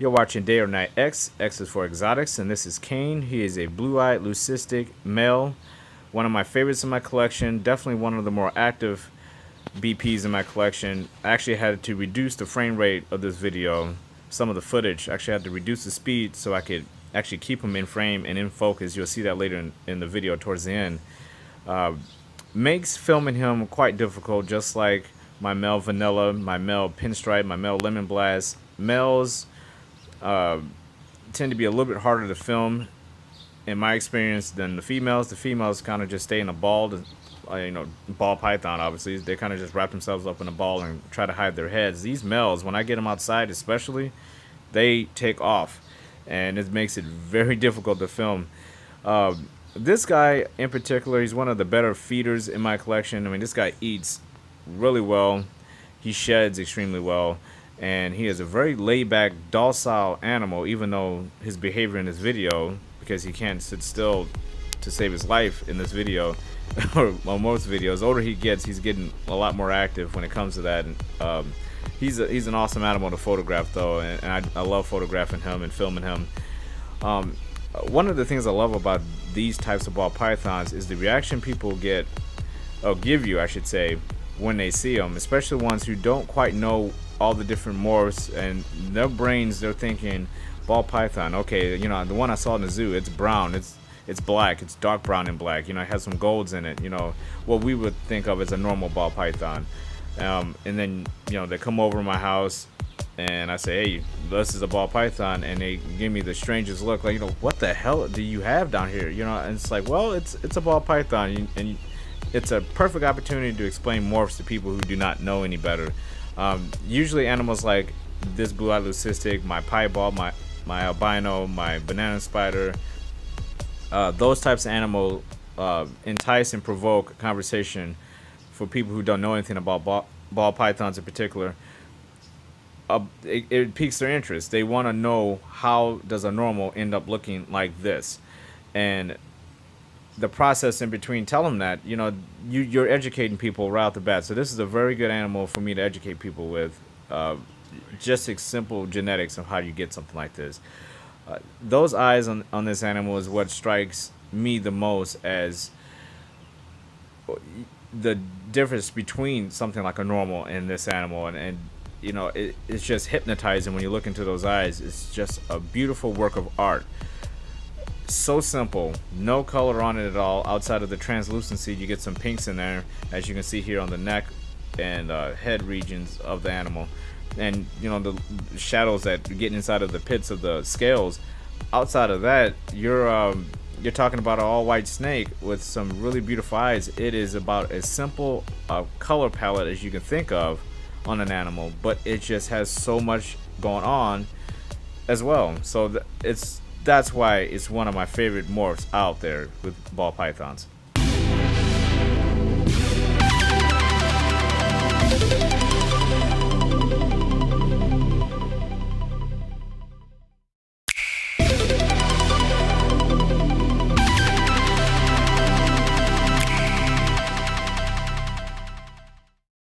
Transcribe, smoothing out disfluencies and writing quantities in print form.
You're watching Day or Night X. X is for exotics, and this is Kane. He is a blue-eyed leucistic male, one of my favorites in my collection. Definitely one of the more active BPs in my collection. I actually had to reduce the frame rate of this video, some of the footage. I actually had to reduce the speed so I could actually keep him in frame and in focus. You'll see that later in the video towards the end. Makes filming him quite difficult, just like my male vanilla, my male pinstripe, my male lemon blast. Males tend to be a little bit harder to film in my experience than the females. The females kind of just stay in a ball, ball python. Obviously, they kind of just wrap themselves up in a ball and try to hide their heads. These males, when I get them outside, especially, they take off, and it makes it very difficult to film. This guy in particular, he's one of the better feeders in my collection. I mean, this guy eats really well. He sheds extremely well. And he is a very laid-back, docile animal, even though his behavior in this video, because he can't sit still to save his life in this video, or most videos. The older he gets, he's getting a lot more active when it comes to that. He's an awesome animal to photograph, though, and I love photographing him and filming him. One of the things I love about these types of ball pythons is the reaction people get, or give you, I should say, when they see them, especially ones who don't quite know all the different morphs, and their brains, they're thinking ball python, okay, the one I saw in the zoo, it's brown, it's black, it's dark brown and black, it has some golds in it, what we would think of as a normal ball python. And then they come over to my house and I say, hey, this is a ball python, and they give me the strangest look, like, what the hell do you have down here? And it's like, well, it's a ball python, and it's a perfect opportunity to explain morphs to people who do not know any better. Usually animals like this blue-eyed leucistic, my piebald, my albino, my banana spider, those types of animals entice and provoke conversation for people who don't know anything about ball pythons in particular. It piques their interest. They want to know, how does a normal end up looking like this? And the process in between, tell them that you're educating people right off the bat. So this is a very good animal for me to educate people with, just simple genetics of how you get something like this. Those eyes on this animal is what strikes me the most as the difference between something like a normal and this animal, and it's just hypnotizing when you look into those eyes. It's just a beautiful work of art. So simple, no color on it at all outside of the translucency. You get some pinks in there, as you can see here on the neck and head regions of the animal, and the shadows that get inside of the pits of the scales. Outside of that, you're talking about an all-white snake with some really beautiful eyes. It is about as simple a color palette as you can think of on an animal, but it just has so much going on as well. So that's why it's one of my favorite morphs out there with ball pythons.